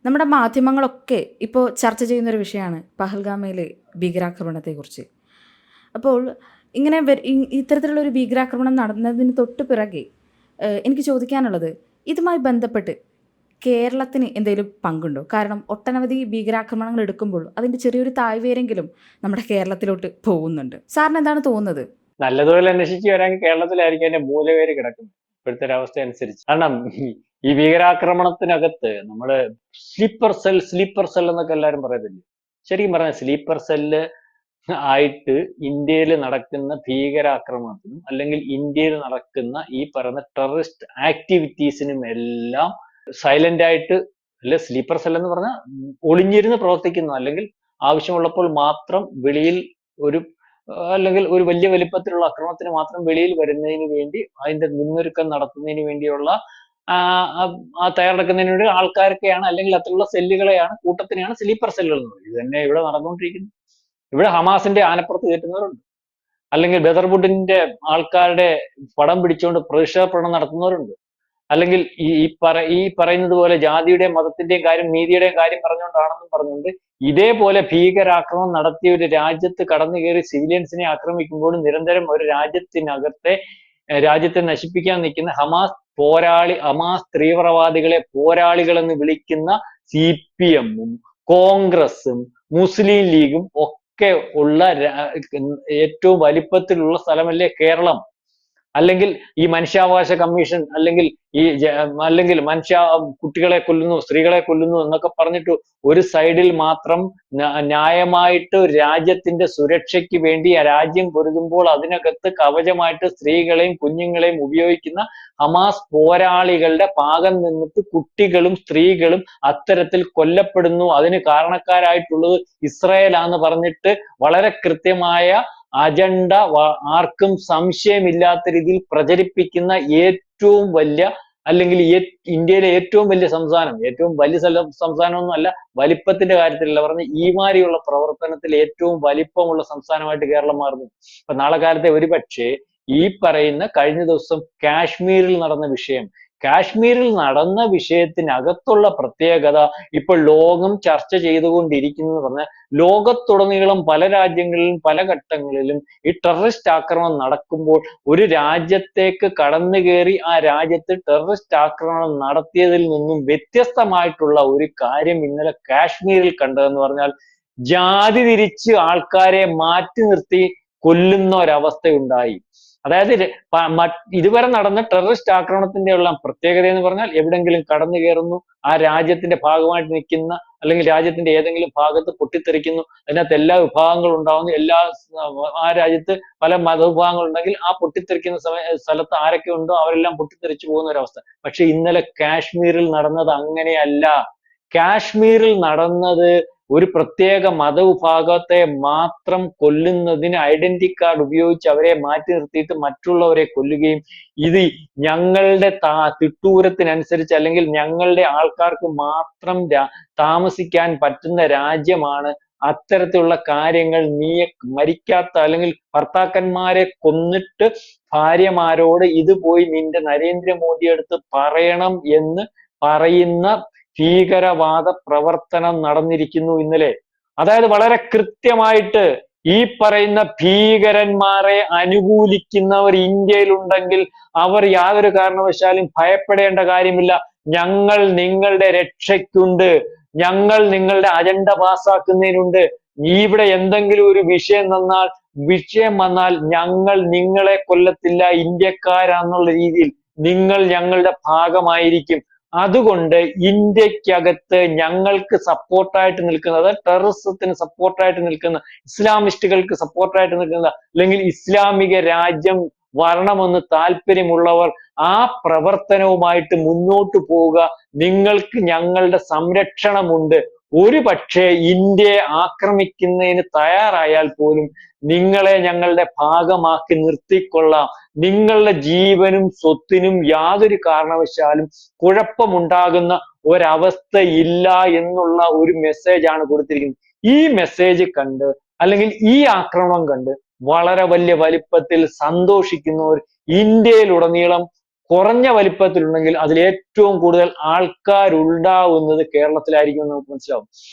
നമ്മുടെ മാധ്യമങ്ങളൊക്കെ ഇപ്പോൾ ചർച്ച ചെയ്യുന്നൊരു വിഷയമാണ് പഹൽഗാമയിലെ ഭീകരാക്രമണത്തെക്കുറിച്ച്. അപ്പോൾ ഇങ്ങനെ ഇത്തരത്തിലുള്ളൊരു ഭീകരാക്രമണം നടന്നതിന് തൊട്ട് പിറകെ എനിക്ക് ചോദിക്കാനുള്ളത്, ഇതുമായി ബന്ധപ്പെട്ട് കേരളത്തിന് എന്തെങ്കിലും പങ്കുണ്ടോ? കാരണം ഒട്ടനവധി ഭീകരാക്രമണങ്ങൾ എടുക്കുമ്പോൾ അതിൻ്റെ ചെറിയൊരു തായ്വേരെങ്കിലും നമ്മുടെ കേരളത്തിലോട്ട് പോകുന്നുണ്ട്. സാറിന് എന്താണ് തോന്നുന്നത്? നല്ലതുപോലെ അന്വേഷിച്ച് വരാമെങ്കിൽ കേരളത്തിലായിരിക്കും അതിന്റെ മൂലവേര് കിടക്കുന്നത് ഇപ്പോഴത്തെ ഒരു അവസ്ഥ അനുസരിച്ച്. കാരണം ഈ ഭീകരാക്രമണത്തിനകത്ത് നമ്മള് സ്ലീപ്പർ സെൽ എന്നൊക്കെ എല്ലാവരും പറയത്തില്ലേ. ശരിക്കും പറഞ്ഞാൽ സ്ലീപ്പർ സെല്ല് ആയിട്ട് ഇന്ത്യയിൽ നടക്കുന്ന ഭീകരാക്രമണത്തിനും അല്ലെങ്കിൽ ഇന്ത്യയിൽ നടക്കുന്ന ഈ പറയുന്ന ടെററിസ്റ്റ് ആക്ടിവിറ്റീസിനും എല്ലാം സൈലന്റ് ആയിട്ട്, അല്ലെ സ്ലീപ്പർ സെൽ എന്ന് പറഞ്ഞാൽ ഒളിഞ്ഞിരുന്ന് പ്രവർത്തിക്കുന്നു, അല്ലെങ്കിൽ ആവശ്യമുള്ളപ്പോൾ മാത്രം വെളിയിൽ ഒരു അല്ലെങ്കിൽ ഒരു വലിയ വലിപ്പത്തിലുള്ള ആക്രമണത്തിന് മാത്രം വെളിയിൽ വരുന്നതിന് വേണ്ടി അതിന്റെ മുന്നൊരുക്കം നടത്തുന്നതിന് വേണ്ടിയുള്ള തയ്യാറെടുക്കുന്നതിന് വേണ്ടി ആൾക്കാരൊക്കെയാണ്, അല്ലെങ്കിൽ അത്തരമുള്ള സെല്ലുകളെയാണ്, കൂട്ടത്തിനെയാണ് സ്ലീപ്പർ സെല്ലുകൾ എന്ന് പറയുന്നത്. ഇത് തന്നെ ഇവിടെ നടന്നുകൊണ്ടിരിക്കുന്നു. ഇവിടെ ഹമാസിന്റെ ആനപ്പുറത്ത് കയറ്റുന്നവരുണ്ട്, അല്ലെങ്കിൽ ബദർവുഡിന്റെ ആൾക്കാരുടെ പടം പിടിച്ചുകൊണ്ട് പ്രതിഷേധപ്രകടനം നടത്തുന്നവരുണ്ട്, അല്ലെങ്കിൽ ഈ പറയുന്നത് പോലെ ജാതിയുടെയും മതത്തിന്റെയും കാര്യം നീതിയുടെയും കാര്യം പറഞ്ഞുകൊണ്ടാണെന്നും പറഞ്ഞുകൊണ്ട് ഇതേപോലെ ഭീകരാക്രമണം നടത്തിയ ഒരു രാജ്യത്ത് കടന്നു കയറി സിവിലിയൻസിനെ ആക്രമിക്കുമ്പോൾ നിരന്തരം ഒരു രാജ്യത്തെ നശിപ്പിക്കാൻ നിൽക്കുന്ന ഹമാസ് തീവ്രവാദികളെ പോരാളികൾ എന്ന് വിളിക്കുന്ന CPM-ഉം കോൺഗ്രസും മുസ്ലിം ലീഗും ഒക്കെ ഉള്ള ഏറ്റവും വലിപ്പത്തിലുള്ള സ്ഥലമല്ലേ കേരളം? അല്ലെങ്കിൽ ഈ മനുഷ്യാവകാശ കമ്മീഷൻ, അല്ലെങ്കിൽ കുട്ടികളെ കൊല്ലുന്നു, സ്ത്രീകളെ കൊല്ലുന്നു എന്നൊക്കെ പറഞ്ഞിട്ട് ഒരു സൈഡിൽ മാത്രം ന്യായമായിട്ട് രാജ്യത്തിന്റെ സുരക്ഷയ്ക്ക് വേണ്ടി ആ രാജ്യം പൊരുതുമ്പോൾ അതിനകത്ത് കവചമായിട്ട് സ്ത്രീകളെയും കുഞ്ഞുങ്ങളെയും ഉപയോഗിക്കുന്ന ഹമാസ് പോരാളികളുടെ ഭാഗം നിന്നിട്ട് കുട്ടികളും സ്ത്രീകളും അത്തരത്തിൽ കൊല്ലപ്പെടുന്നു, അതിന് കാരണക്കാരായിട്ടുള്ളത് ഇസ്രായേലാന്ന് പറഞ്ഞിട്ട് വളരെ കൃത്യമായ അജണ്ട ആർക്കും സംശയമില്ലാത്ത രീതിയിൽ പ്രചരിപ്പിക്കുന്ന ഏറ്റവും വലിയ, അല്ലെങ്കിൽ ഇന്ത്യയിലെ ഏറ്റവും വലിയ സംസ്ഥാനം, ഏറ്റവും വലിയ സംസ്ഥാനമൊന്നും അല്ല, വലിപ്പത്തിന്റെ കാര്യത്തിലല്ല പറഞ്ഞ, ഈ മാതിരിയുള്ള പ്രവർത്തനത്തിൽ ഏറ്റവും വലിപ്പമുള്ള സംസ്ഥാനമായിട്ട് കേരളം മാറുന്നു. അപ്പൊ നാളെ കാലത്തെ ഒരുപക്ഷെ ഈ പറയുന്ന കഴിഞ്ഞ ദിവസം കാശ്മീരിൽ നടന്ന വിഷയത്തിനകത്തുള്ള പ്രത്യേകത ഇപ്പോൾ ലോകം ചർച്ച ചെയ്തുകൊണ്ടിരിക്കുന്നു പറഞ്ഞാൽ, ലോകത്തുടനീളം പല രാജ്യങ്ങളിലും പല ഘട്ടങ്ങളിലും ഈ ടെററിസ്റ്റ് ആക്രമണം നടക്കുമ്പോൾ ഒരു രാജ്യത്തേക്ക് കടന്നു കയറി ആ രാജ്യത്ത് ടെററിസ്റ്റ് ആക്രമണം നടത്തിയതിൽ നിന്നും വ്യത്യസ്തമായിട്ടുള്ള ഒരു കാര്യം ഇന്നലെ കാശ്മീരിൽ കണ്ടതെന്ന് പറഞ്ഞാൽ, ജാതി തിരിച്ച് ആൾക്കാരെ മാറ്റി നിർത്തി കൊല്ലുന്ന ഒരവസ്ഥയുണ്ടായി. അതായത് ഇതുവരെ നടന്ന ടെററിസ്റ്റ് ആക്രമണത്തിന്റെ ഉള്ള പ്രത്യേകത എന്ന് പറഞ്ഞാൽ, എവിടെങ്കിലും കടന്നു കയറുന്നു, ആ രാജ്യത്തിന്റെ ഭാഗമായിട്ട് നിൽക്കുന്ന, അല്ലെങ്കിൽ രാജ്യത്തിന്റെ ഏതെങ്കിലും ഭാഗത്ത് പൊട്ടിത്തെറിക്കുന്നു, അതിനകത്ത് എല്ലാ വിഭാഗങ്ങളും ഉണ്ടാവുന്നു, ആ രാജ്യത്ത് പല മതവിഭാഗങ്ങൾ ഉണ്ടെങ്കിൽ ആ പൊട്ടിത്തെറിക്കുന്ന സ്ഥലത്ത് ആരൊക്കെ ഉണ്ടോ അവരെല്ലാം പൊട്ടിത്തെറിച്ചു പോകുന്ന ഒരവസ്ഥ. പക്ഷെ ഇന്നലെ കാശ്മീരിൽ നടന്നത് അങ്ങനെയല്ല. കാശ്മീരിൽ നടന്നത് ഒരു പ്രത്യേക മതവിഭാഗത്തെ മാത്രം കൊല്ലുന്നതിന് ഐഡന്റിറ്റി കാർഡ് ഉപയോഗിച്ച് അവരെ മാറ്റി നിർത്തിയിട്ട് മറ്റുള്ളവരെ കൊല്ലുകയും, ഇത് ഞങ്ങളുടെ തിട്ടൂരത്തിനനുസരിച്ച്, അല്ലെങ്കിൽ ഞങ്ങളുടെ ആൾക്കാർക്ക് മാത്രം താമസിക്കാൻ പറ്റുന്ന രാജ്യമാണ്, അത്തരത്തിലുള്ള കാര്യങ്ങൾ നീ മരിക്കാത്ത, അല്ലെങ്കിൽ ഭർത്താക്കന്മാരെ കൊന്നിട്ട് ഭാര്യമാരോട് ഇത് പോയി നിന്റെ നരേന്ദ്രമോദി അടുത്ത് പറയണം എന്ന് പറയുന്ന ഭീകരവാദ പ്രവർത്തനം നടന്നിരിക്കുന്നു ഇന്നലെ. അതായത് വളരെ കൃത്യമായിട്ട് ഈ പറയുന്ന ഭീകരന്മാരെ അനുകൂലിക്കുന്നവർ ഇന്ത്യയിലുണ്ടെങ്കിൽ അവർ യാതൊരു കാരണവശാലും ഭയപ്പെടേണ്ട കാര്യമില്ല. ഞങ്ങൾ നിങ്ങളുടെ രക്ഷയ്ക്കുണ്ട്, ഞങ്ങൾ നിങ്ങളുടെ അജണ്ട പാസ്സാക്കുന്നതിനുണ്ട്. ഇവിടെ എന്തെങ്കിലും ഒരു വിഷയം വന്നാൽ ഞങ്ങൾ നിങ്ങളെ കൊല്ലത്തില്ല, ഇന്ത്യക്കാരാന്നുള്ള രീതിയിൽ നിങ്ങൾ ഞങ്ങളുടെ ഭാഗമായിരിക്കും. അതുകൊണ്ട് ഇന്ത്യക്കകത്ത് ഞങ്ങൾക്ക് സപ്പോർട്ടായിട്ട് നിൽക്കുന്ന, അതായത് ടെററിസത്തിന് സപ്പോർട്ടായിട്ട് നിൽക്കുന്ന, ഇസ്ലാമിസ്റ്റുകൾക്ക് സപ്പോർട്ടായിട്ട് നിൽക്കുന്ന, അല്ലെങ്കിൽ ഇസ്ലാമിക രാജ്യം വരണമെന്ന് താല്പര്യമുള്ളവർ ആ പ്രവർത്തനവുമായിട്ട് മുന്നോട്ട് പോവുക. നിങ്ങൾക്ക് ഞങ്ങളുടെ സംരക്ഷണമുണ്ട്. ഒരു പക്ഷേ ഇന്ത്യയെ ആക്രമിക്കുന്നതിന് തയ്യാറായാൽ പോലും നിങ്ങളെ ഞങ്ങളുടെ ഭാഗമാക്കി നിർത്തിക്കൊള്ളാം. നിങ്ങളുടെ ജീവനും സ്വത്തിനും യാതൊരു കാരണവശാലും കുഴപ്പമുണ്ടാകുന്ന ഒരവസ്ഥയില്ല എന്നുള്ള ഒരു മെസ്സേജാണ് കൊടുത്തിരിക്കുന്നത്. ഈ മെസ്സേജ് കണ്ട്, അല്ലെങ്കിൽ ഈ ആക്രമണം കണ്ട് വളരെ വലിയ വലിപ്പത്തിൽ സന്തോഷിക്കുന്നവർ ഇന്ത്യയിലുടനീളം കുറഞ്ഞ വലിപ്പത്തിലുണ്ടെങ്കിൽ അതിൽ ഏറ്റവും കൂടുതൽ ആൾക്കാരുണ്ടാവുന്നത് കേരളത്തിലായിരിക്കും എന്ന് നമുക്ക് മനസ്സിലാവും.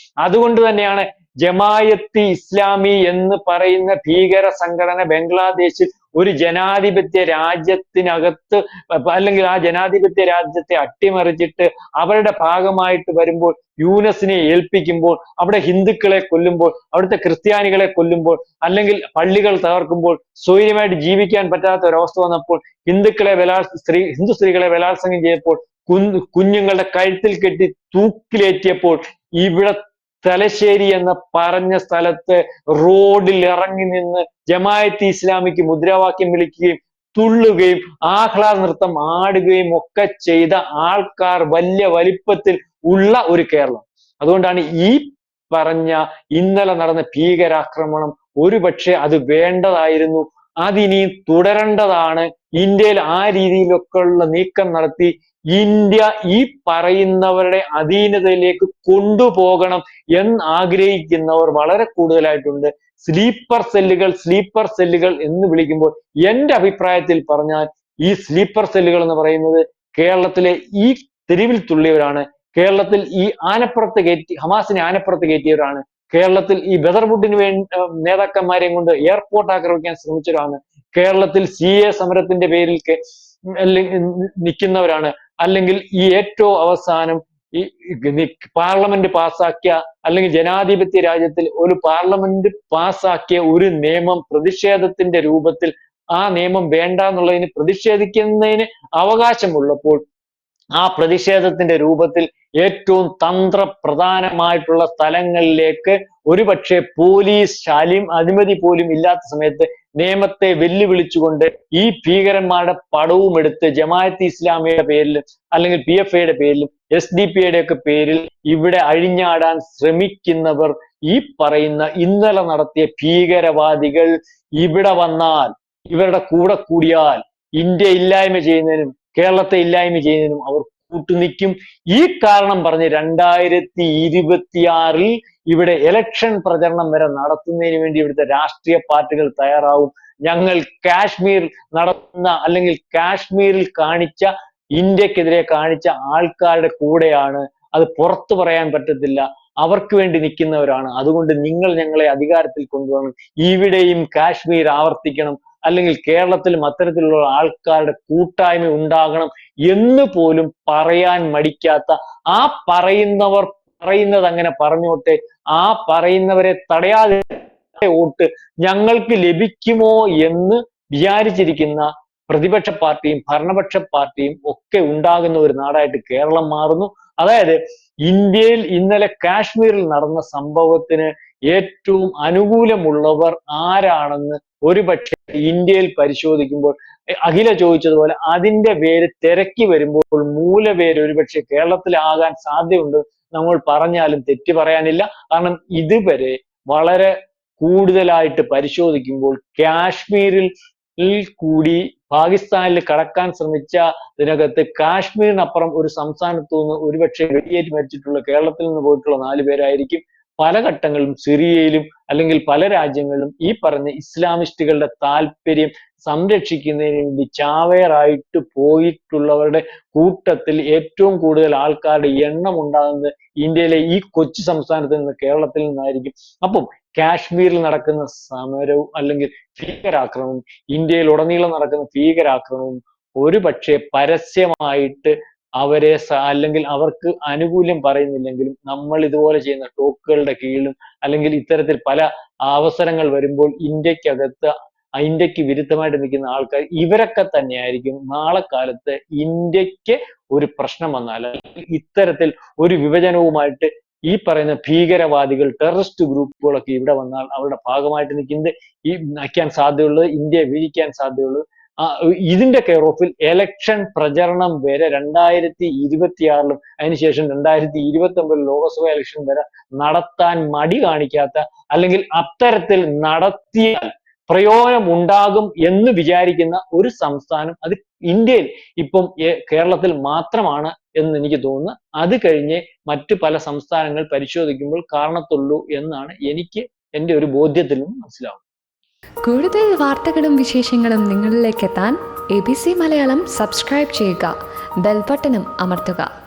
അതുകൊണ്ട് തന്നെയാണ് ജമായത്ത് ഇസ്ലാമി എന്ന് പറയുന്ന ഭീകര സംഘടന ബംഗ്ലാദേശിൽ ഒരു ജനാധിപത്യ രാജ്യത്തിനകത്ത് അല്ലെങ്കിൽ ആ ജനാധിപത്യ രാജ്യത്തെ അട്ടിമറിച്ചിട്ട് അവരുടെ ഭാഗമായിട്ട് വരുമ്പോൾ യൂനസിനെ ഏൽപ്പിക്കുമ്പോൾ അവിടെ ഹിന്ദുക്കളെ കൊല്ലുമ്പോൾ അവിടുത്തെ ക്രിസ്ത്യാനികളെ കൊല്ലുമ്പോൾ അല്ലെങ്കിൽ പള്ളികൾ തകർക്കുമ്പോൾ സ്വൈര്യമായിട്ട് ജീവിക്കാൻ പറ്റാത്ത ഒരവസ്ഥ വന്നപ്പോൾ ഹിന്ദുക്കളെ ഹിന്ദു സ്ത്രീകളെ ബലാത്സംഗം ചെയ്തപ്പോൾ കുഞ്ഞുങ്ങളുടെ കഴുത്തിൽ കെട്ടി തൂക്കിലേറ്റിയപ്പോൾ ഇവിടെ തലശ്ശേരി എന്ന് പറഞ്ഞ സ്ഥലത്ത് റോഡിൽ ഇറങ്ങി നിന്ന് ജമായത്ത് ഇസ്ലാമിക്ക് മുദ്രാവാക്യം വിളിക്കുകയും തുള്ളുകയും ആഹ്ലാദ നൃത്തം ആടുകയും ഒക്കെ ചെയ്ത ആൾക്കാർ വലിയ വലിപ്പത്തിൽ ഉള്ള ഒരു കേരളം. അതുകൊണ്ടാണ് ഈ പറഞ്ഞ ഇന്നലെ നടന്ന ഭീകരാക്രമണം ഒരുപക്ഷെ അത് വേണ്ടതായിരുന്നു, അതിനി തുടരേണ്ടതാണ്. ഇന്ത്യയിൽ ആ രീതിയിലൊക്കെ ഉള്ള നീക്കം നടത്തി ഇന്ത്യ ഈ പറയുന്നവരുടെ അധീനതയിലേക്ക് കൊണ്ടുപോകണം എന്ന് ആഗ്രഹിക്കുന്നവർ വളരെ കൂടുതലായിട്ടുണ്ട്. സ്ലീപ്പർ സെല്ലുകൾ എന്ന് വിളിക്കുമ്പോൾ എന്റെ അഭിപ്രായത്തിൽ പറഞ്ഞാൽ ഈ സ്ലീപ്പർ സെല്ലുകൾ എന്ന് പറയുന്നത് കേരളത്തിലെ ഈ തെരുവിൽ തുള്ളിയവരാണ്, കേരളത്തിൽ ഈ ഹമാസിനെ ആനപ്പുറത്ത് കയറ്റിയവരാണ്, കേരളത്തിൽ ഈ ബദർവുഡിന് നേതാക്കന്മാരെയും കൊണ്ട് എയർപോർട്ട് ആക്രമിക്കാൻ ശ്രമിച്ചവരാണ്, കേരളത്തിൽ CA സമരത്തിന്റെ പേരിൽ നിൽക്കുന്നവരാണ്, അല്ലെങ്കിൽ ഈ ഏറ്റവും അവസാനം ഈ പാർലമെന്റ് പാസ്സാക്കിയ അല്ലെങ്കിൽ ജനാധിപത്യ രാജ്യത്തിൽ ഒരു പാർലമെന്റ് പാസ്സാക്കിയ ഒരു നിയമം പ്രതിഷേധത്തിന്റെ രൂപത്തിൽ ആ നിയമം വേണ്ട എന്നുള്ളതിന് പ്രതിഷേധിക്കുന്നതിന് അവകാശമുള്ളപ്പോൾ ആ പ്രതിഷേധത്തിന്റെ രൂപത്തിൽ ഏറ്റവും തന്ത്രപ്രധാനമായിട്ടുള്ള സ്ഥലങ്ങളിലേക്ക് ഒരുപക്ഷെ പോലീസ് അനുമതി പോലും ഇല്ലാത്ത സമയത്ത് നിയമത്തെ വെല്ലുവിളിച്ചുകൊണ്ട് ഈ ഭീകരന്മാരുടെ പടവും എടുത്ത് ജമാഅത്ത് ഇസ്ലാമിയുടെ പേരിലും അല്ലെങ്കിൽ PFIയുടെ പേരിലും SDPIയുടെ ഒക്കെ പേരിൽ ഇവിടെ അഴിഞ്ഞാടാൻ ശ്രമിക്കുന്നവർ ഈ പറയുന്ന ഇന്നലെ നടത്തിയ ഭീകരവാദികൾ ഇവിടെ വന്നാൽ ഇവരുടെ കൂടെ കൂടിയാൽ ഇന്ത്യ ഇല്ലായ്മ ചെയ്യുന്നതിനും കേരളത്തെ ഇല്ലായ്മ ചെയ്യുന്നതിനും അവർ കൂട്ടുനിൽക്കും. ഈ കാരണം പറഞ്ഞ് 2026 ഇവിടെ ഇലക്ഷൻ പ്രചരണം വരെ നടത്തുന്നതിന് വേണ്ടി ഇവിടുത്തെ രാഷ്ട്രീയ പാർട്ടികൾ തയ്യാറാവും. ഞങ്ങൾ കാശ്മീരിൽ നടത്തുന്ന അല്ലെങ്കിൽ കാശ്മീരിൽ കാണിച്ച ഇന്ത്യക്കെതിരെ കാണിച്ച ആൾക്കാരുടെ കൂടെയാണ്. അത് പുറത്തു പറയാൻ പറ്റത്തില്ല, അവർക്ക് വേണ്ടി നിൽക്കുന്നവരാണ്. അതുകൊണ്ട് നിങ്ങൾ ഞങ്ങളെ അധികാരത്തിൽ കൊണ്ടുവരണം, ഇവിടെയും കാശ്മീർ ആവർത്തിക്കണം, അല്ലെങ്കിൽ കേരളത്തിലും അത്തരത്തിലുള്ള ആൾക്കാരുടെ കൂട്ടായ്മ ഉണ്ടാകണം എന്ന് പോലും പറയാൻ മടിക്കാത്ത, ആ പറയുന്നവർ പറയുന്നത് അങ്ങനെ പറഞ്ഞോട്ടെ, ആ പറയുന്നവരെ തടയാതെ വോട്ട് ഞങ്ങൾക്ക് ലഭിക്കുമോ എന്ന് വിചാരിച്ചിരിക്കുന്ന പ്രതിപക്ഷ പാർട്ടിയും ഭരണപക്ഷ പാർട്ടിയും ഒക്കെ ഉണ്ടാകുന്ന ഒരു നാടായിട്ട് കേരളം മാറുന്നു. അതായത് ഇന്ത്യയിൽ ഇന്നലെ കാശ്മീരിൽ നടന്ന സംഭവത്തിന് ഏറ്റവും അനുകൂലമുള്ളവർ ആരാണെന്ന് ഒരുപക്ഷെ ഇന്ത്യയിൽ പരിശോധിക്കുമ്പോൾ അഖില ചോദിച്ചതുപോലെ അതിന്റെ പേര് തിരക്കി വരുമ്പോൾ മൂലപേര് ഒരുപക്ഷെ കേരളത്തിലാകാൻ സാധ്യതയുണ്ട് നമ്മൾ പറഞ്ഞാലും തെറ്റ് പറയാനില്ല. കാരണം ഇതുവരെ വളരെ കൂടുതലായിട്ട് പരിശോധിക്കുമ്പോൾ കാശ്മീരിൽ കൂടി പാകിസ്ഥാനിൽ കടക്കാൻ ശ്രമിച്ച ഇതിനകത്ത് കാശ്മീരിനപ്പുറം ഒരു സംസ്ഥാനത്തു നിന്ന് ഒരുപക്ഷെ വെടിയേറ്റ് മരിച്ചിട്ടുള്ള കേരളത്തിൽ നിന്ന് പോയിട്ടുള്ള 4 പേരായിരിക്കും. പല ഘട്ടങ്ങളിലും സിറിയയിലും അല്ലെങ്കിൽ പല രാജ്യങ്ങളിലും ഈ പറഞ്ഞ ഇസ്ലാമിസ്റ്റുകളുടെ താല്പര്യം സംരക്ഷിക്കുന്നതിന് വേണ്ടി ചാവേറായിട്ട് പോയിട്ടുള്ളവരുടെ കൂട്ടത്തിൽ ഏറ്റവും കൂടുതൽ ആൾക്കാരുടെ എണ്ണം ഉണ്ടാകുന്നത് ഇന്ത്യയിലെ ഈ കൊച്ചു സംസ്ഥാനത്ത് നിന്ന് കേരളത്തിൽ നിന്നായിരിക്കും. അപ്പം കാശ്മീരിൽ നടക്കുന്ന സമരവും അല്ലെങ്കിൽ ഭീകരാക്രമണവും ഇന്ത്യയിൽ ഉടനീളം നടക്കുന്ന ഭീകരാക്രമണവും ഒരുപക്ഷെ പരസ്യമായിട്ട് അവരെ അല്ലെങ്കിൽ അവർക്ക് അനുകൂല്യം പറയുന്നില്ലെങ്കിലും നമ്മൾ ഇതുപോലെ ചെയ്യുന്ന ടോക്കുകളുടെ കീഴിലും അല്ലെങ്കിൽ ഇത്തരത്തിൽ പല അവസരങ്ങൾ വരുമ്പോൾ ഇന്ത്യക്ക് വിരുദ്ധമായിട്ട് നിൽക്കുന്ന ആൾക്കാർ ഇവരൊക്കെ തന്നെയായിരിക്കും നാളെ കാലത്ത് ഇന്ത്യക്ക് ഒരു പ്രശ്നം വന്നാൽ അല്ലെങ്കിൽ ഇത്തരത്തിൽ ഒരു വിഭജനവുമായിട്ട് ഈ പറയുന്ന ഭീകരവാദികൾ ടെററിസ്റ്റ് ഗ്രൂപ്പുകളൊക്കെ ഇവിടെ വന്നാൽ അവരുടെ ഭാഗമായിട്ട് നയിക്കാൻ സാധ്യതയുള്ളത്, ഇന്ത്യയെ വീഴിക്കാൻ സാധ്യതയുള്ളത്. ഇതിന്റെ കെയർ ഓഫിൽ ഇലക്ഷൻ പ്രചരണം വരെ 2026 അതിനുശേഷം 2029 ലോക്സഭ ഇലക്ഷൻ വരെ നടത്താൻ മടി കാണിക്കാത്ത, അല്ലെങ്കിൽ അത്തരത്തിൽ നടത്തിയാൽ പ്രയോജനം ഉണ്ടാകും എന്ന് വിചാരിക്കുന്ന ഒരു സംസ്ഥാനം അത് ഇന്ത്യയിൽ ഇപ്പം കേരളത്തിൽ മാത്രമാണ് എന്ന് എനിക്ക് തോന്നുന്നു. അത് കഴിഞ്ഞ് മറ്റു പല സംസ്ഥാനങ്ങൾ പരിശോധിക്കുമ്പോൾ കാണത്തുള്ളൂ എന്നാണ് എനിക്ക് എൻ്റെ ഒരു ബോധ്യത്തിൽ നിന്ന് മനസ്സിലാവുന്നത്. കൂടുതൽ വാർത്തകളും വിശേഷങ്ങളും നിങ്ങളിലേക്ക് എത്താൻ ABC മലയാളം സബ്സ്ക്രൈബ് ചെയ്യുക, ബെൽബട്ടനും അമർത്തുക.